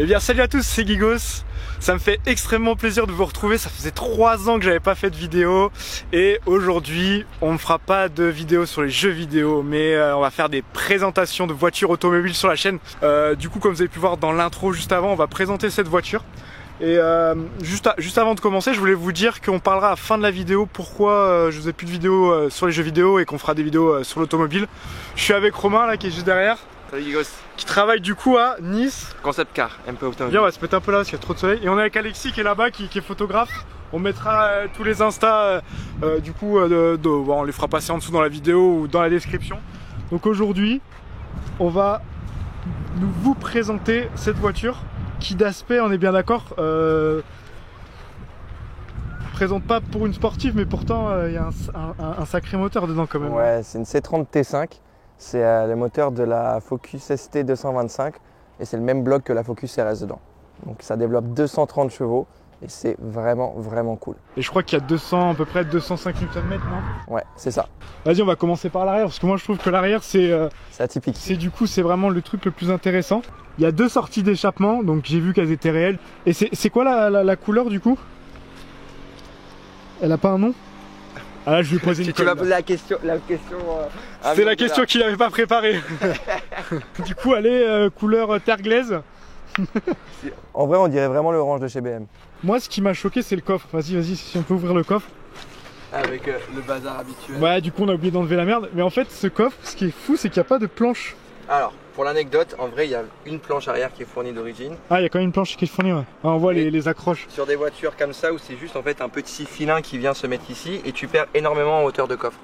Eh bien salut à tous, c'est Gigos. Ça me fait extrêmement plaisir de vous retrouver. Ça faisait 3 ans que j'avais pas fait de vidéo. Et aujourd'hui, on ne fera pas de vidéo sur les jeux vidéo, mais on va faire des présentations de voitures automobiles sur la chaîne. Du coup, comme vous avez pu voir dans l'intro juste avant, on va présenter cette voiture. Et juste avant de commencer, je voulais vous dire qu'on parlera à la fin de la vidéo pourquoi je faisais plus de vidéos sur les jeux vidéo et qu'on fera des vidéos sur l'automobile. Je suis avec Romain là qui est juste derrière. Salut Gigos. Qui travaille du coup à Nice. Concept car, un peu automobile. Bien, on va se mettre un peu là parce qu'il y a trop de soleil. Et on est avec Alexis qui est là-bas, qui est photographe. On mettra tous les Insta, du coup, on les fera passer en dessous dans la vidéo ou dans la description. Donc aujourd'hui, on va vous présenter cette voiture qui d'aspect, on est bien d'accord, présente pas pour une sportive, mais pourtant il y a un sacré moteur dedans quand même. Ouais, c'est une C30 T5. C'est le moteur de la Focus ST 225 et c'est le même bloc que la Focus RS dedans. Donc ça développe 230 chevaux et c'est vraiment cool. Et je crois qu'il y a 200, à peu près 205 Nm, non? Ouais, c'est ça. Vas-y, on va commencer par l'arrière parce que moi je trouve que l'arrière c'est atypique. C'est vraiment le truc le plus intéressant. Il y a 2 sorties d'échappement, donc j'ai vu qu'elles étaient réelles. Et c'est quoi la couleur du coup? Elle a pas un nom? Ah là je lui ai posé une Tu colle. m'as posé la question. C'est la question qu'il n'avait pas préparée. Du coup elle est couleur terre glaise. En vrai on dirait vraiment l'orange de chez BM. Moi ce qui m'a choqué c'est le coffre. Vas-y si on peut ouvrir le coffre. Avec le bazar habituel. Ouais, du coup on a oublié d'enlever la merde. Mais en fait ce coffre, ce qui est fou c'est qu'il n'y a pas de planche. Alors pour l'anecdote, en vrai il y a une planche arrière qui est fournie d'origine. Ah il y a quand même une planche qui est fournie, ouais. Ah, on voit les accroches. Sur des voitures comme ça où c'est juste en fait un petit filin qui vient se mettre ici et tu perds énormément en hauteur de coffre.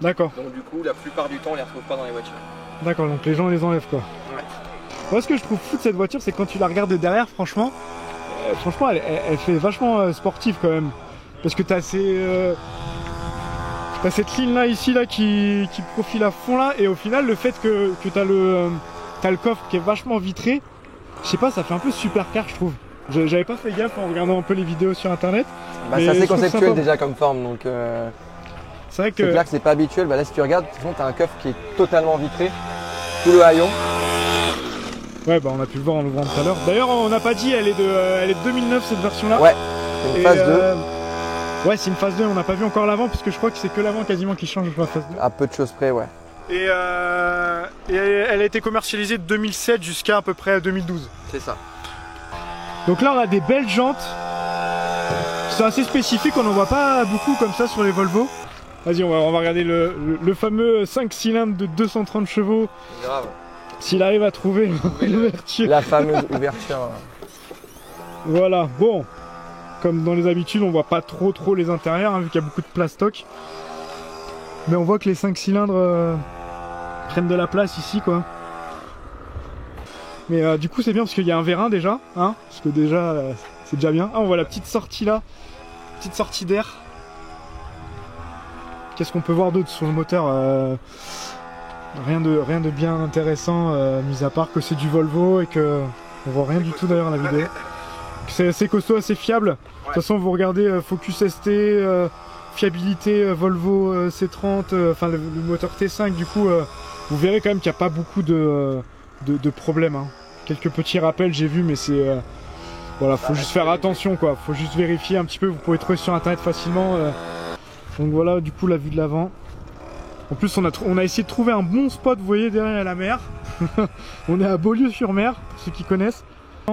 D'accord. Donc du coup la plupart du temps on les retrouve pas dans les voitures. D'accord, donc les gens les enlèvent quoi. Ouais. Moi ce que je trouve fou de cette voiture c'est quand tu la regardes de derrière franchement, elle fait vachement sportive quand même. Parce que t'as cette ligne là ici là qui profile à fond là et au final le fait que t'as le coffre qui est vachement vitré, je sais pas, ça fait un peu supercar je trouve. J'avais pas fait gaffe en regardant un peu les vidéos sur internet. Bah c'est assez conceptuel déjà comme forme donc c'est vrai que clair que c'est pas habituel. Bah là si tu regardes, de toute façon t'as un coffre qui est totalement vitré, tout le haillon. Ouais bah on a pu le voir en l'ouvrant tout à l'heure. D'ailleurs on n'a pas dit, elle est de 2009 cette version là. Ouais, c'est une phase 2. Ouais c'est une phase 2, on n'a pas vu encore l'avant parce que je crois que c'est que l'avant quasiment qui change pour la phase 2. À peu de choses près ouais. Et elle a été commercialisée de 2007 jusqu'à à peu près 2012. C'est ça. Donc là on a des belles jantes. C'est assez spécifique, on n'en voit pas beaucoup comme ça sur les Volvo. Vas-y on va regarder le fameux 5 cylindres de 230 chevaux. Grave. S'il arrive à trouver l'ouverture. La fameuse ouverture. Voilà, bon. Comme dans les habitudes, on voit pas trop les intérieurs, hein, vu qu'il y a beaucoup de plastoc. Mais on voit que les 5 cylindres prennent de la place ici, quoi. Mais du coup, c'est bien parce qu'il y a un vérin déjà, hein. Parce que déjà, c'est déjà bien. Ah, on voit la petite sortie là. Petite sortie d'air. Qu'est-ce qu'on peut voir d'autre sur le moteur? Rien de bien intéressant, mis à part que c'est du Volvo et que on voit rien du tout d'ailleurs à la vidéo. C'est assez costaud, assez fiable. De toute façon, vous regardez Focus ST, fiabilité Volvo C30, enfin le moteur T5, du coup, vous verrez quand même qu'il n'y a pas beaucoup de problèmes. Hein. Quelques petits rappels, j'ai vu, mais c'est voilà, faut juste faire attention, quoi. Faut juste vérifier un petit peu. Vous pouvez trouver sur internet facilement. Donc voilà, du coup, la vue de l'avant. En plus, on a essayé de trouver un bon spot, vous voyez, derrière la mer. On est à Beaulieu-sur-Mer, pour ceux qui connaissent.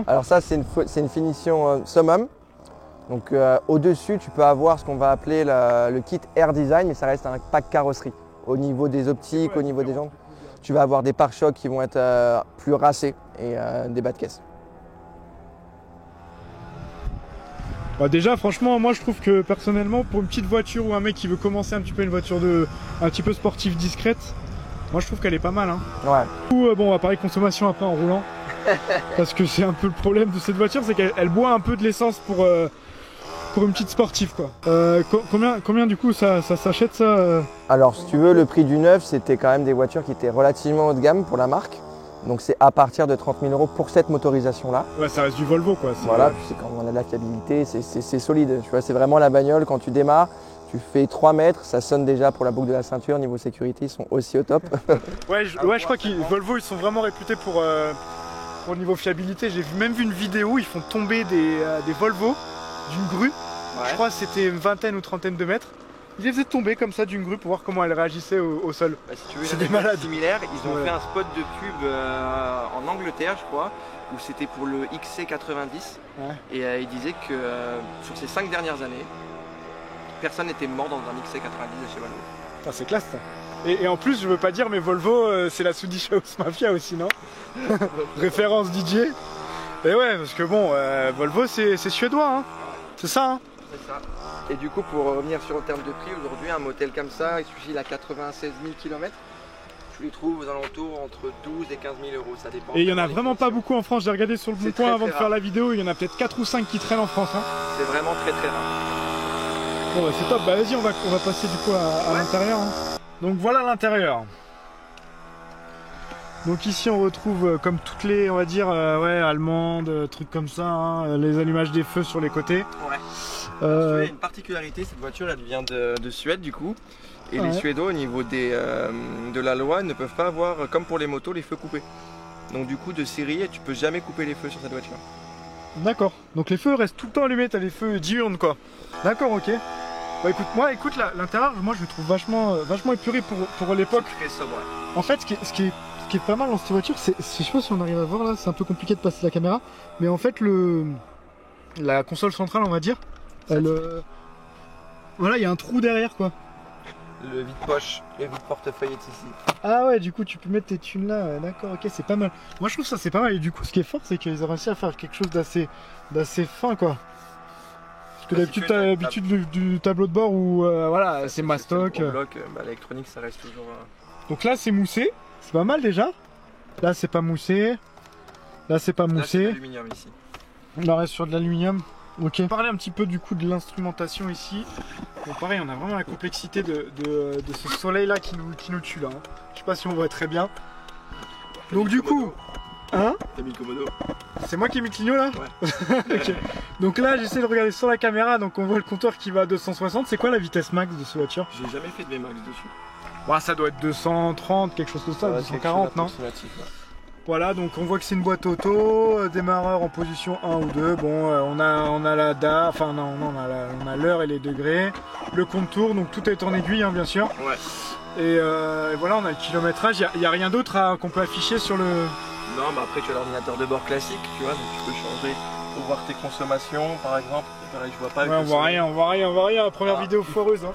Alors ça, c'est une finition summum. Donc au-dessus, tu peux avoir ce qu'on va appeler le kit Air Design, mais ça reste un pack carrosserie. Au niveau des optiques, au niveau des jantes, tu vas avoir des pare-chocs qui vont être plus racés et des bas de caisse. Bah déjà franchement moi je trouve que personnellement pour une petite voiture ou un mec qui veut commencer un petit peu une voiture un petit peu sportive discrète, moi je trouve qu'elle est pas mal hein. Ouais. Du coup, bon on va parler consommation après en roulant. Parce que c'est un peu le problème de cette voiture, c'est qu'elle boit un peu de l'essence pour une petite sportive quoi. Combien du coup ça s'achète ça Alors si tu veux le prix du neuf c'était quand même des voitures qui étaient relativement haut de gamme pour la marque. Donc c'est à partir de 30 000 € pour cette motorisation là. Ouais ça reste du Volvo quoi. Voilà, puis c'est quand on a de la fiabilité, c'est solide. Tu vois, c'est vraiment la bagnole quand tu démarres, tu fais 3 mètres, ça sonne déjà pour la boucle de la ceinture, niveau sécurité ils sont aussi au top. Ouais je crois que Volvo ils sont vraiment réputés pour pour le niveau fiabilité. J'ai même vu une vidéo, ils font tomber des Volvo d'une grue. Je crois que c'était une vingtaine ou trentaine de mètres. Ils les faisaient tomber comme ça d'une grue pour voir comment elle réagissait au sol. Bah, si tu veux, c'est des malades. Similaire, ils ont fait un spot de pub en Angleterre, je crois, où c'était pour le XC90. Et ils disaient que sur ces 5 dernières années, personne n'était mort dans un XC90 de chez Volvo. Ah, c'est classe ça. Et en plus, je veux pas dire, mais Volvo, c'est la Swedish House Mafia aussi, non? Référence DJ. Et ouais, parce que bon, Volvo c'est suédois, hein. C'est ça, hein. C'est ça. Et du coup, pour revenir sur le terme de prix, aujourd'hui, un modèle comme ça, celui-ci il a 96 000 km. Tu les trouves aux alentours entre 12 et 15 000 euros, ça dépend. Et il y en a vraiment pas beaucoup en France. J'ai regardé sur le bon coin avant de faire la vidéo, il y en a peut-être 4 ou 5 qui traînent en France, hein. C'est vraiment très rare. Bon bah c'est top, bah vas-y on va passer du coup à l'intérieur, hein. Donc voilà l'intérieur. Donc ici on retrouve comme toutes les, on va dire, ouais, allemandes, trucs comme ça, hein, les allumages des feux sur les côtés. Ouais. Il y a une particularité, cette voiture elle vient de Suède du coup. Et les Suédois au niveau de la loi ne peuvent pas avoir, comme pour les motos, les feux coupés. Donc du coup de série, tu peux jamais couper les feux sur cette voiture. D'accord, donc les feux restent tout le temps allumés, t'as les feux diurnes quoi. D'accord, ok. Bah écoute l'intérieur, moi je le trouve vachement épuré pour l'époque. Très sobre. En fait, ce qui est pas mal dans cette voiture, c'est, je sais pas si on arrive à voir là, c'est un peu compliqué de passer la caméra, mais en fait la console centrale, on va dire, voilà, il y a un trou derrière quoi. Le vide-poche, le vide-portefeuille est ici. Ah ouais, du coup tu peux mettre tes thunes là, ouais, d'accord, ok, c'est pas mal. Moi je trouve ça c'est pas mal, et du coup ce qui est fort c'est qu'ils ont réussi à faire quelque chose d'assez fin quoi. Parce que d'habitude t'as l'habitude du tableau de bord où voilà, c'est mastoc. L'électronique ça reste toujours... Donc là c'est moussé, c'est pas mal déjà. Là c'est pas moussé, là c'est pas moussé. Là c'est de l'aluminium ici. On reste sur de l'aluminium. Ok. On va parler un petit peu du coup de l'instrumentation ici. Bon pareil, on a vraiment la complexité de ce soleil là qui nous tue là, hein. Je sais pas si on voit très bien. Donc du coup, hein? T'as mis le Komodo. C'est moi qui ai mis le clignot là? Ouais. Ok. Donc là j'essaie de regarder sur la caméra, donc on voit le compteur qui va à 260. C'est quoi la vitesse max de cette voiture? J'ai jamais fait de VMAX dessus. Ouais, ça doit être 230, quelque chose comme ça, 240 non? Voilà, donc on voit que c'est une boîte auto, démarreur en position 1 ou 2. Bon, on a la date, enfin non, on a l'heure et les degrés, le compte tour, donc tout est en aiguille, hein, bien sûr. Ouais. Et voilà, on a le kilométrage. Il n'y a rien d'autre qu'on peut afficher sur le... Non, bah après tu as l'ordinateur de bord classique, tu vois, donc tu peux changer pour voir tes consommations, par exemple. Pareil, je vois pas. Ouais, on voit rien, la première vidéo foireuse. Hein.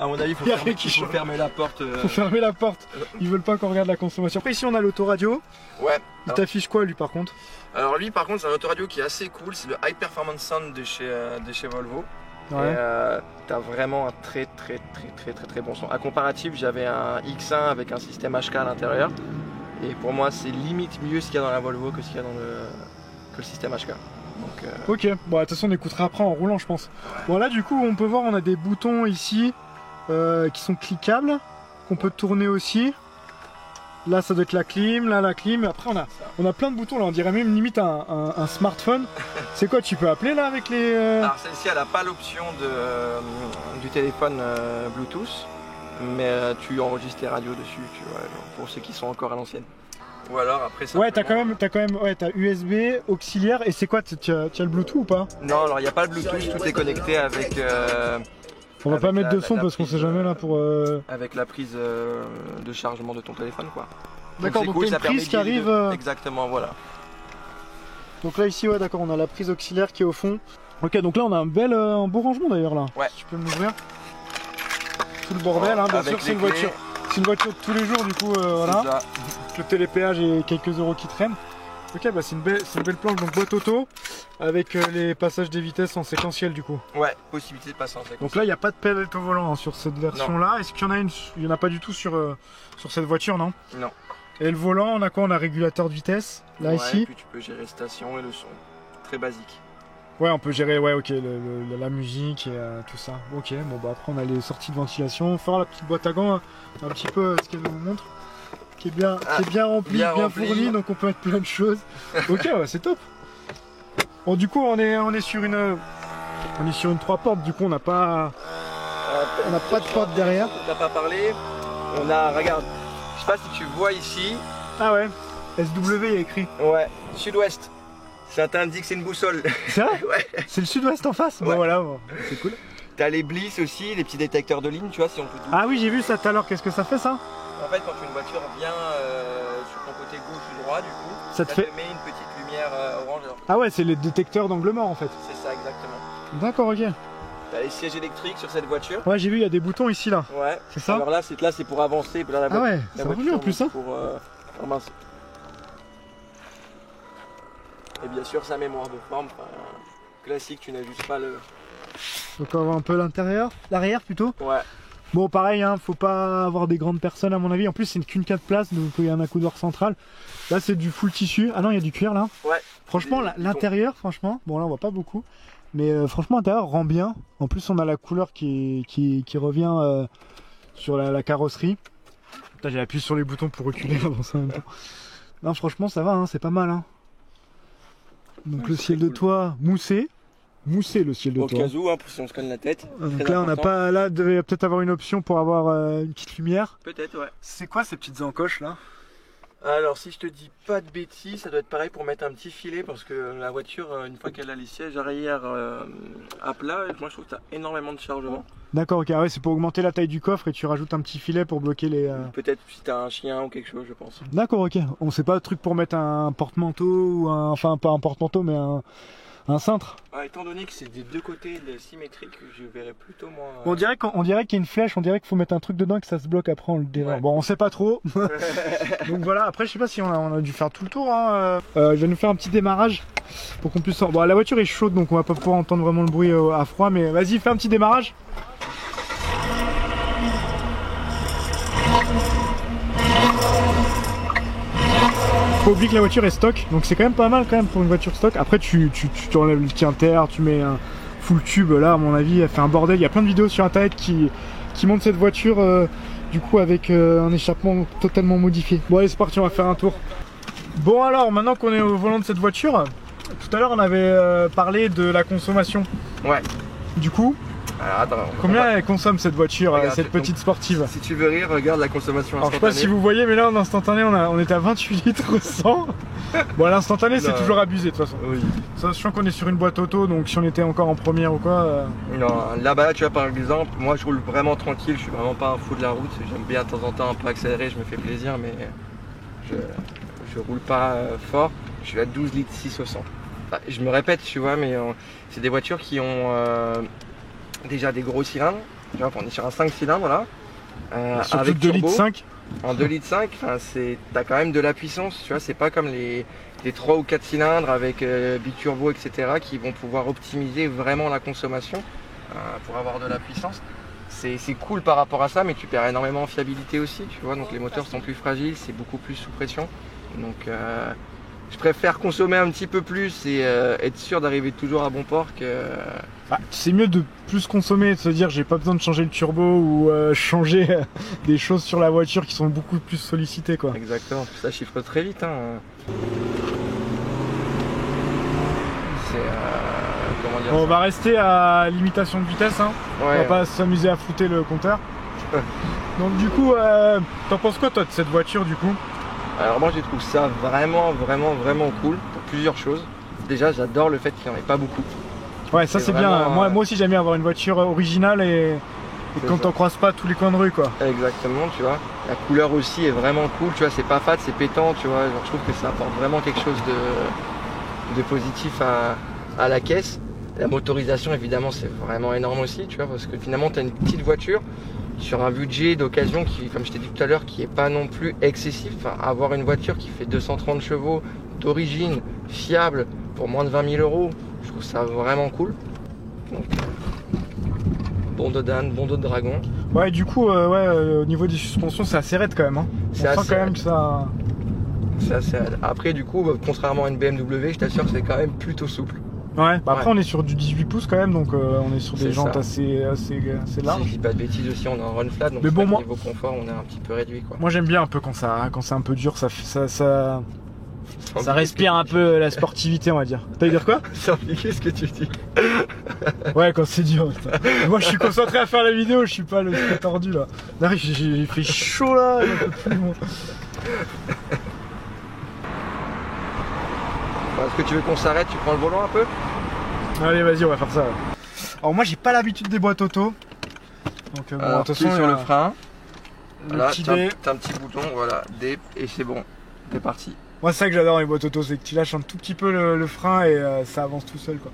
À mon avis, il faut fermer la porte. Faut fermer la porte. Ils veulent pas qu'on regarde la consommation. Après ici on a l'autoradio. Ouais. Il t'affiche quoi lui par contre? Alors lui par contre c'est un autoradio qui est assez cool, c'est le High Performance Sound de chez Volvo. Ouais. T'as vraiment un très bon son. À comparatif, j'avais un X1 avec un système HK à l'intérieur. Et pour moi c'est limite mieux ce qu'il y a dans la Volvo que ce qu'il y a dans le système HK. Donc, ok, bon de toute façon on écoutera après en roulant je pense. Bon là du coup on peut voir, on a des boutons ici qui sont cliquables, qu'on peut tourner aussi. Là ça doit être la clim, là la clim, après on a plein de boutons là, on dirait même limite un smartphone. C'est quoi, tu peux appeler là avec les... Alors celle-ci elle n'a pas l'option du téléphone Bluetooth, mais tu enregistres les radios dessus, tu vois, pour ceux qui sont encore à l'ancienne. Ou alors après ça. Ouais, t'as quand même t'as USB, auxiliaire, et c'est quoi, tu as le Bluetooth ou pas? Non, alors il n'y a pas le Bluetooth, tout est connecté avec... on va pas mettre de son parce qu'on sait jamais là pour... Avec la prise de chargement de ton téléphone quoi. D'accord, donc t'as une prise qui arrive... Exactement, voilà. Donc là ici, ouais d'accord, on a la prise auxiliaire qui est au fond. Ok, donc là on a un beau rangement d'ailleurs là. Ouais. Si tu peux m'ouvrir. Tout le bordel, hein, bien sûr c'est une voiture. C'est une voiture de tous les jours du coup, voilà. Le télépéage et quelques euros qui traînent. Ok, bah c'est une belle planche, donc boîte auto avec les passages des vitesses en séquentiel du coup. Ouais, possibilité de passer en séquentiel. Donc là il n'y a pas de pédale au volant hein, sur cette version là. Est-ce qu'il y en a une? Il n'y en a pas du tout sur cette voiture, non? Non. Et le volant, on a quoi? On a régulateur de vitesse là, ici. Et puis tu peux gérer station et le son. Très basique. Ouais, on peut gérer, ouais, ok, la musique et tout ça. Ok, bon bah après on a les sorties de ventilation. On va faire la petite boîte à gants, hein, un petit peu ce qu'elle nous montre. Qui est bien rempli, bien fourni, donc on peut mettre plein de choses. Ok, ouais, c'est top. Bon, du coup, on est sur une 3 portes. Du coup, on n'a pas de porte derrière. On n'a pas parlé. On a, regarde, je sais pas si tu vois ici. Ah ouais. SW il y a écrit. Ouais, sud-ouest. Ça t'indique c'est une boussole. C'est vrai? Ouais. C'est le sud-ouest en face? Ouais. Bon voilà, bon. C'est cool. T'as les bliss aussi, les petits détecteurs de ligne, tu vois, si on peut tout. Ah oui, j'ai vu ça tout à l'heure, qu'est-ce que ça fait ça? En fait, quand une voiture vient sur ton côté gauche ou droit, du coup, Ça te fait- met une petite lumière orange. Alors, Ah ouais, c'est les détecteurs d'angle mort en fait. c'est ça, exactement. D'accord, ok. T'as les sièges électriques sur cette voiture. Ouais, j'ai vu, il y a des boutons ici là. Ouais. C'est ça? Alors là, c'est pour avancer. Puis là, Ah ouais, la c'est voiture revenu en plus ça. pour mince. Et bien sûr, sa mémoire de forme, classique, tu n'ajustes pas le. Donc on va voir un peu l'intérieur, l'arrière plutôt. Ouais. Bon pareil, hein, faut pas avoir des grandes personnes à mon avis. En plus c'est qu'une 4 places, donc il y a un accoudeur central. Là c'est du full tissu. Ah non, il y a du cuir là. Ouais. Franchement, l'intérieur, franchement, bon là on voit pas beaucoup. Mais franchement l'intérieur rend bien. En plus on a la couleur qui revient sur la carrosserie. Putain, j'ai appuyé sur les boutons pour reculer avant ça en même temps. Non franchement ça va, hein, c'est pas mal. Hein. Donc Ouais, le ciel de cool. toit moussé. Moussé le ciel de Au toit. cas où, pour si on se cogne la tête. Donc Très là, on n'a important. pas. Là, devait peut-être avoir une option pour avoir une petite lumière. Peut-être, ouais. C'est quoi ces petites encoches là? Alors, si je te dis pas de bêtises, ça doit être pareil pour mettre un petit filet parce que la voiture, une fois qu'elle a les sièges arrière à plat, moi je trouve que t'as énormément de chargement. D'accord, ok. Ah ouais, c'est pour augmenter la taille du coffre et tu rajoutes un petit filet pour bloquer les. Peut-être si t'as un chien ou quelque chose, je pense. D'accord, ok. On sait pas le truc pour mettre un porte-manteau ou un. Enfin, pas un porte-manteau, mais un cintre. Ah, étant donné que c'est des deux côtés symétriques, je verrais plutôt moi. On dirait qu'il y a une flèche, on dirait qu'il faut mettre un truc dedans et que ça se bloque après on le démarre. Ouais. Bon, on sait pas trop. Donc voilà, après je sais pas si on a dû faire tout le tour. Hein. Je vais nous faire un petit démarrage pour qu'on puisse. Bon, la voiture est chaude donc on va pas pouvoir entendre vraiment le bruit à froid, mais vas-y, fais un petit démarrage. Faut oublier que la voiture est stock, donc c'est quand même pas mal quand même pour une voiture stock. Après tu enlèves le quinter, tu mets un full tube. Là à mon avis elle fait un bordel. Il y a plein de vidéos sur internet qui montrent cette voiture du coup avec un échappement totalement modifié. Bon allez c'est parti, on va faire un tour. Bon alors maintenant qu'on est au volant de cette voiture, tout à l'heure on avait parlé de la consommation. Ouais. Du coup, Alors, attends, combien elle consomme cette voiture, Regarde, cette petite sportive? Si tu veux rire, regarde la consommation Alors je sais pas si vous voyez, mais là en instantané on était à 28 litres 100. Bon à l'instantané c'est Non. toujours abusé de toute façon. Oui. Sachant qu'on est sur une boîte auto, donc si on était encore en première ou quoi... Non, là-bas, tu vois, par exemple, moi je roule vraiment tranquille, je suis vraiment pas un fou de la route. J'aime bien de temps en temps un peu accélérer, je me fais plaisir, mais je roule pas fort. Je suis à 12 litres 6 au 100. Bah, je me répète, tu vois, mais c'est des voitures qui ont déjà des gros cylindres. Tu vois, on est sur un 5 cylindres là. surtout Avec 2 turbo. litres 5. En 2 litres 5, t'as quand même de la puissance, tu vois, c'est pas comme les 3 ou 4 cylindres avec biturbo, etc. qui vont pouvoir optimiser vraiment la consommation pour avoir de la puissance. C'est cool par rapport à ça, mais tu perds énormément en fiabilité aussi, tu vois, donc les moteurs sont plus fragiles, c'est beaucoup plus sous pression. Donc je préfère consommer un petit peu plus et être sûr d'arriver toujours à bon port que... Bah, c'est mieux de plus consommer, de se dire j'ai pas besoin de changer le turbo ou changer des choses sur la voiture qui sont beaucoup plus sollicitées quoi. Exactement, ça chiffre très vite. Hein. C'est... comment dire Bon, on ça va rester à limitation de vitesse, hein. On va Ouais, pas s'amuser à flouter le compteur. Donc du coup, t'en penses quoi toi de cette voiture du coup? Alors moi je trouve ça vraiment cool pour plusieurs choses. Déjà j'adore le fait qu'il n'y en ait pas beaucoup. Ouais, ça C'est c'est bien. vraiment, Moi aussi j'aime bien avoir une voiture originale et C'est quand ça. t'en croises pas tous les coins de rue quoi. Exactement, tu vois. La couleur aussi est vraiment cool, tu vois, c'est pas fat, c'est pétant, tu vois. Genre, je trouve que ça apporte vraiment quelque chose de positif à la caisse. La motorisation évidemment c'est vraiment énorme aussi, tu vois, parce que finalement tu as une petite voiture sur un budget d'occasion qui, comme je t'ai dit tout à l'heure, qui est pas non plus excessif. Enfin, avoir une voiture qui fait 230 chevaux d'origine, fiable, pour moins de 20 000 euros, je trouve ça vraiment cool. Donc, bon dos d'âne, bon dos de dragon. Ouais, du coup, au niveau des suspensions, c'est assez raide quand même. Hein. On C'est sent assez quand même raide. que ça. C'est assez raide. Après, du coup, contrairement à une BMW, je t'assure que c'est quand même plutôt souple. Ouais, bah après Ouais. on est sur du 18 pouces quand même, donc on est sur des C'est jantes ça. assez Si larges. je dis pas de bêtises aussi, on est en run flat, donc Mais c'est bon, vrai que moi- niveau confort, on est un petit peu réduit, quoi. Moi j'aime bien un peu quand c'est un peu dur, ça respire un peu la sportivité on va dire. T'allais dire quoi? C'est compliqué ce que tu dis. Ouais, quand c'est dur. Putain. Moi je suis concentré à faire la vidéo, je suis pas le truc tordu là. Là j'ai fait chaud là, j'en peux plus, moi. que tu veux qu'on s'arrête, tu prends le volant un peu? Allez, vas-y, on va faire ça. Alors moi j'ai pas l'habitude des boîtes auto. Donc bon, alors, attention sur le frein. le Voilà, petit t'as dé. un petit bouton, voilà, D, et c'est bon, t'es parti. Moi c'est ça que j'adore dans les boîtes auto, c'est que tu lâches un tout petit peu le frein et ça avance tout seul quoi.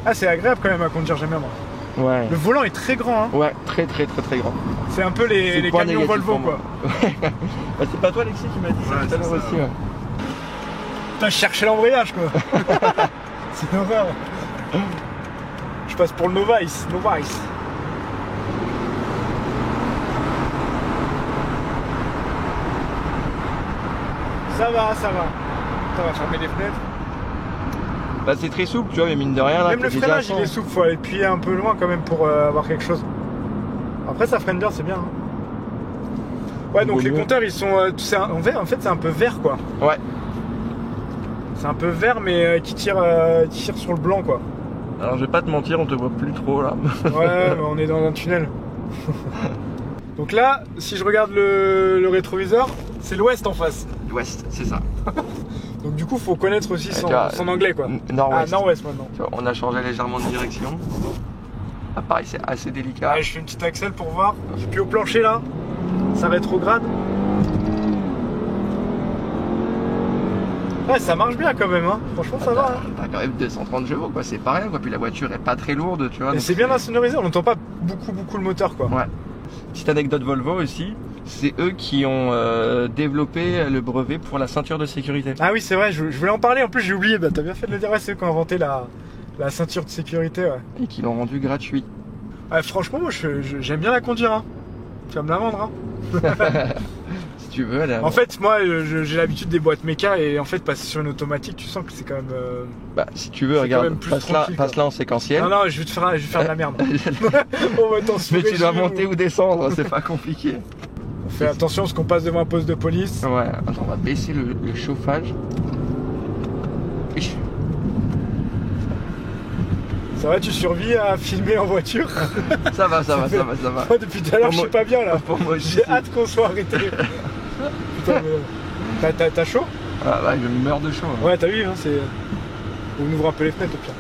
Ah c'est agréable quand même à conduire, j'aime bien moi. Ouais. Le volant est très grand hein. Ouais, très grand. C'est un peu les point camions négatif Volvo pour moi. quoi. Bah, c'est pas toi Alexis qui m'a dit ça tout à l'heure aussi. Ouais. Putain je cherchais l'embrayage quoi. C'est une horreur. Je passe pour le novice. Ça va. On va fermer les fenêtres. Bah c'est très souple, tu vois, mais mine de rien là. Même le freinage il est souple, faut aller plier un peu loin quand même pour avoir quelque chose. Après ça freine bien, c'est bien. Hein. Ouais donc les compteurs ils sont. En fait c'est un peu vert quoi. Ouais. C'est un peu vert mais qui tire sur le blanc quoi. Alors je vais pas te mentir, on te voit plus trop là. Ouais mais on est dans un tunnel. Donc là, si je regarde le rétroviseur, c'est l'ouest en face. L'ouest, c'est ça. Donc du coup faut connaître aussi son anglais quoi. Nord-ouest. Ah nord-ouest maintenant. Tu vois, on a changé légèrement de direction. Ah, pareil, c'est assez délicat. Ouais, je fais une petite accel pour voir. Et puis au plancher là, ça rétrograde. Ouais, ça marche bien quand même, hein. Franchement, ça va. Hein. T'as quand même 230 chevaux, quoi. C'est pas rien, quoi. Puis la voiture est pas très lourde, tu vois. Et c'est bien insonorisé, on n'entend pas beaucoup le moteur, quoi. Ouais. Petite anecdote Volvo aussi, c'est eux qui ont développé le brevet pour la ceinture de sécurité. Ah oui, c'est vrai, je voulais en parler, en plus j'ai oublié. Bah, t'as bien fait de le dire, ouais, c'est eux qui ont inventé la ceinture de sécurité, ouais. Et qui l'ont rendu gratuit. Ouais, franchement, moi j'aime bien la conduire, hein. Tu vas me la vendre, hein. Si tu veux, elle est... En fait, moi j'ai l'habitude des boîtes méca et en fait, passer sur une automatique, tu sens que c'est quand même. Bah, si tu veux, regarde, passe là en séquentiel. Non, je vais faire de la merde. On va t'en Mais tu dois monter ou descendre, c'est pas compliqué. On fait attention parce qu'on passe devant un poste de police. Ouais, attends, on va baisser le chauffage. Ça va, tu survis à filmer en voiture? Ça va. Moi, depuis tout à l'heure, je suis pas bien là. J'ai hâte qu'on soit arrêté. Putain, mais... T'as chaud? Ah là, je meurs de chaud. Hein. Ouais, t'as vu, hein, c'est... On ouvre un peu les fenêtres au pire.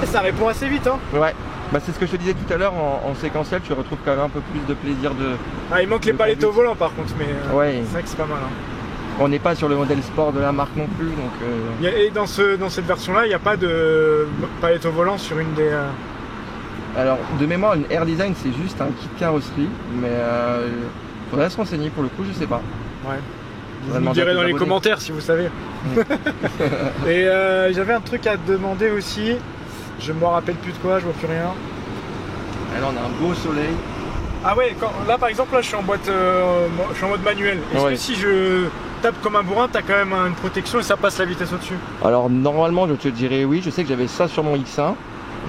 Et ça répond assez vite, hein. Ouais. Bah c'est ce que je te disais tout à l'heure, en séquentiel, tu retrouves quand même un peu plus de plaisir de... Ah, il manque les palettes au volant par contre, mais ouais. C'est vrai que c'est pas mal. Hein. On n'est pas sur le modèle sport de la marque non plus, donc... Et dans cette version-là, il n'y a pas de palette au volant sur une des... Alors, de mémoire, une Air Design, c'est juste un kit carrosserie, mais faudrait se renseigner pour le coup, je sais pas. Ouais. Vous me direz dans les commentaires si vous savez. Et j'avais un truc à te demander aussi. Je me rappelle plus de quoi, je vois plus rien. Alors, on a un beau soleil. Ah ouais, là par exemple, là je suis en boîte, je suis en mode manuel. Est-ce que si je tape comme un bourrin, t'as quand même une protection et ça passe la vitesse au-dessus? Alors normalement, je te dirais oui. Je sais que j'avais ça sur mon X1,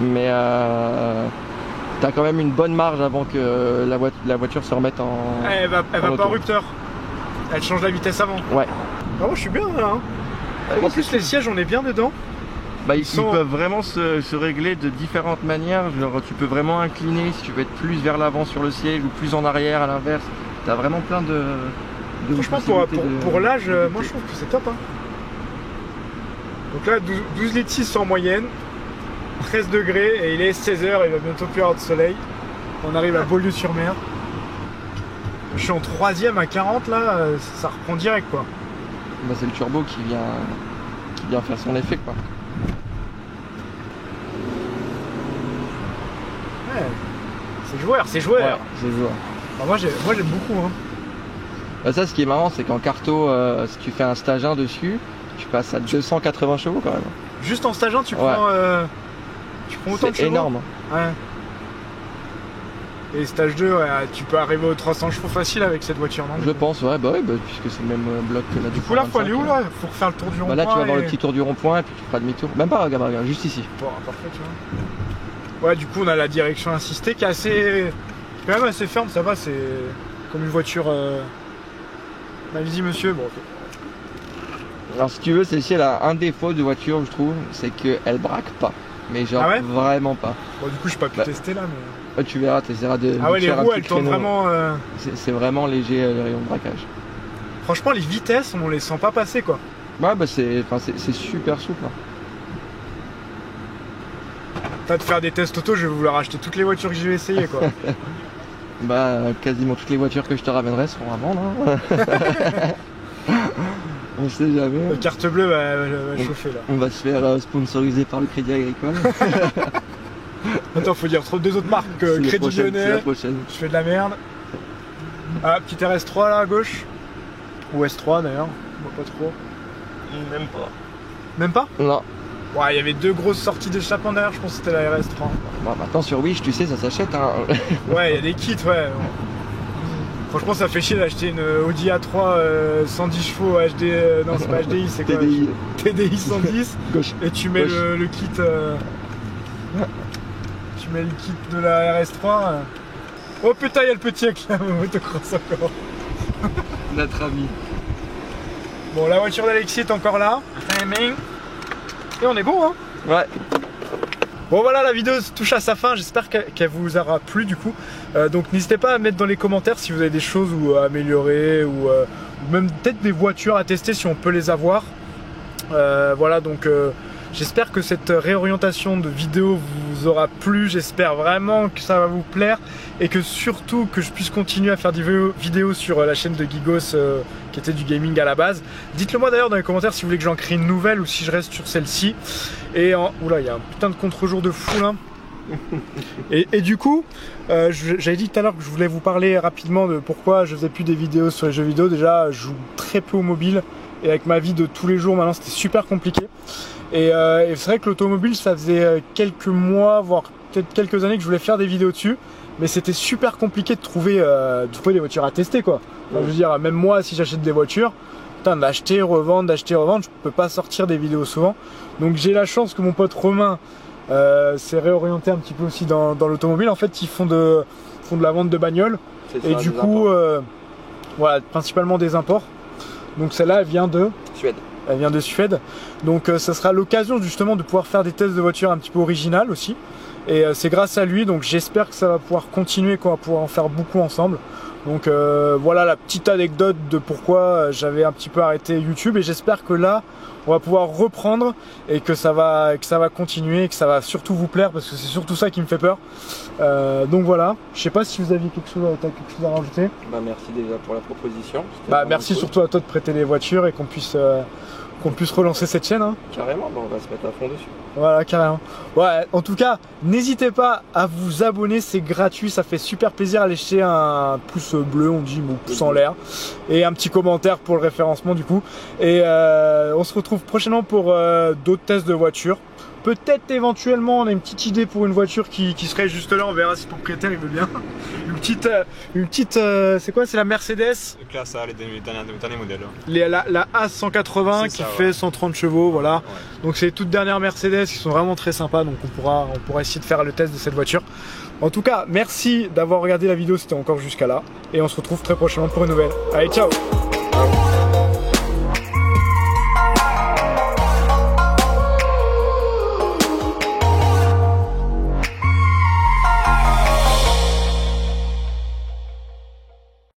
mais t'as quand même une bonne marge avant que la voiture se remette en... Elle va pas en rupteur. Elle change la vitesse avant. Ouais. Ah moi je suis bien là. Hein. En plus les sièges, on est bien dedans. Bah, ils peuvent vraiment se régler de différentes manières. Genre, tu peux vraiment incliner si tu veux être plus vers l'avant sur le siège ou plus en arrière à l'inverse. Tu as vraiment plein de franchement, pour l'âge, moi je trouve que c'est top. Hein. Donc là, 12 litres 6 en moyenne, 13 degrés et il est 16h, il va bientôt plus avoir de soleil. On arrive à Beaulieu-sur-Mer. Je suis en 3ème à 40 là, ça reprend direct quoi. Bah, c'est le turbo qui vient faire son effet quoi. Ouais, c'est joueur. Ouais, c'est joueur. Enfin, moi j'aime beaucoup. Hein. Bah, ça, ce qui est marrant, c'est qu'en carto, si tu fais un stage 1 dessus, tu passes à 280 chevaux quand même. Juste en stage 1, tu prends autant de chevaux? C'est énorme. Ouais. Et stage 2, ouais, tu peux arriver aux 300 chevaux facile avec cette voiture, non? Je pense, ouais, puisque c'est le même bloc que la du coup, là, faut aller où là? Faut refaire le tour du rond-point. Là, tu vas voir le petit tour du rond-point et puis tu feras demi-tour. même pas, regarde, juste ici. Bon, parfait, tu vois. Ouais, du coup, on a la direction assistée qui est quand même assez ferme, ça va, c'est comme une voiture. Allez-y, monsieur. Bon, ok. Alors, si tu veux, celle-ci, elle a un défaut de voiture, je trouve, c'est qu'elle braque pas. Mais genre, vraiment pas. Bon, du coup, je n'ai pas pu tester là, mais. Ouais, tu verras, tu essaieras de. Ah ouais, les roues elles tournent vraiment. C'est vraiment léger les rayons de braquage. Franchement, les vitesses, on les sent pas passer quoi. Ouais, bah c'est super souple. Hein. T'as de faire des tests auto, je vais vouloir acheter toutes les voitures que je vais essayer quoi. Bah quasiment toutes les voitures que je te ramènerai seront à vendre. Hein. On sait jamais. La carte bleue va chauffer là. On va se faire sponsoriser par le Crédit Agricole. Attends, faut dire deux autres marques. Crédit Lyonnais, je fais de la merde. Ah, petit RS3 là à gauche. Ou S3 d'ailleurs, pas trop. Même pas. Même pas? Non. Ouais, il y avait 2 grosses sorties d'échappement derrière, je pense que c'était la RS3. Bon, maintenant sur Wish, tu sais, ça s'achète. Hein. Ouais, il y a des kits, ouais. Franchement, ça fait chier d'acheter une Audi A3 110 chevaux HD. Non, c'est pas HDI, c'est quoi? TDI. TDI 110. Gauche. Et tu mets le kit. Tu mets le kit de la RS3. Oh putain, il y a le petit avec la motocross encore. Notre ami. Bon, la voiture d'Alexis est encore là. Timing. Et on est bon, hein? Ouais. Bon voilà, la vidéo touche à sa fin, j'espère qu'elle vous aura plu du coup. Donc n'hésitez pas à mettre dans les commentaires si vous avez des choses à améliorer ou même peut-être des voitures à tester si on peut les avoir. Voilà, donc j'espère que cette réorientation de vidéo vous aura plu, j'espère vraiment que ça va vous plaire et que surtout que je puisse continuer à faire des vidéos sur la chaîne de Gigos qui était du gaming à la base. Dites-le moi d'ailleurs dans les commentaires si vous voulez que j'en crée une nouvelle ou si je reste sur celle-ci. Et oula, il y a un putain de contre-jour de fou là. Et du coup, j'avais dit tout à l'heure que je voulais vous parler rapidement de pourquoi je faisais plus des vidéos sur les jeux vidéo. Déjà, je joue très peu au mobile et avec ma vie de tous les jours maintenant c'était super compliqué. Et c'est vrai que l'automobile, ça faisait quelques mois, voire peut-être quelques années que je voulais faire des vidéos dessus. Mais c'était super compliqué de trouver des voitures à tester quoi. Enfin, je veux dire, même moi si j'achète des voitures, putain, d'acheter, revendre, je peux pas sortir des vidéos souvent. Donc j'ai la chance que mon pote Romain s'est réorienté un petit peu aussi dans l'automobile. En fait, ils font de la vente de bagnoles. Et du coup, voilà, principalement des imports. Donc celle-là, elle vient de Suède. Elle vient de Suède. Donc ça sera l'occasion justement de pouvoir faire des tests de voitures un petit peu originales aussi. Et c'est grâce à lui, donc j'espère que ça va pouvoir continuer, qu'on va pouvoir en faire beaucoup ensemble. Donc voilà la petite anecdote de pourquoi j'avais un petit peu arrêté YouTube. Et j'espère que là, on va pouvoir reprendre et que ça va continuer et que ça va surtout vous plaire parce que c'est surtout ça qui me fait peur. Donc voilà, je sais pas si vous aviez quelque chose à rajouter. Bah merci déjà pour la proposition. Bah merci surtout à toi de prêter les voitures et qu'on puisse relancer cette chaîne. Hein. Carrément, bah on va se mettre à fond dessus. Voilà, carrément. Ouais, en tout cas, n'hésitez pas à vous abonner, c'est gratuit, ça fait super plaisir à laisser un pouce bleu, on dit, ou pouce en l'air, et un petit commentaire pour le référencement du coup. Et on se retrouve prochainement pour d'autres tests de voitures. Peut-être éventuellement on a une petite idée pour une voiture qui serait juste là, on verra si le propriétaire il veut bien. Une petite c'est quoi? C'est la Mercedes classe A, les derniers modèles. La A180 qui fait 130 chevaux, voilà. Ouais. Donc c'est les toutes dernières Mercedes qui sont vraiment très sympas, donc on pourra essayer de faire le test de cette voiture. En tout cas, merci d'avoir regardé la vidéo, c'était encore jusqu'à là. Et on se retrouve très prochainement pour une nouvelle. Allez, ciao!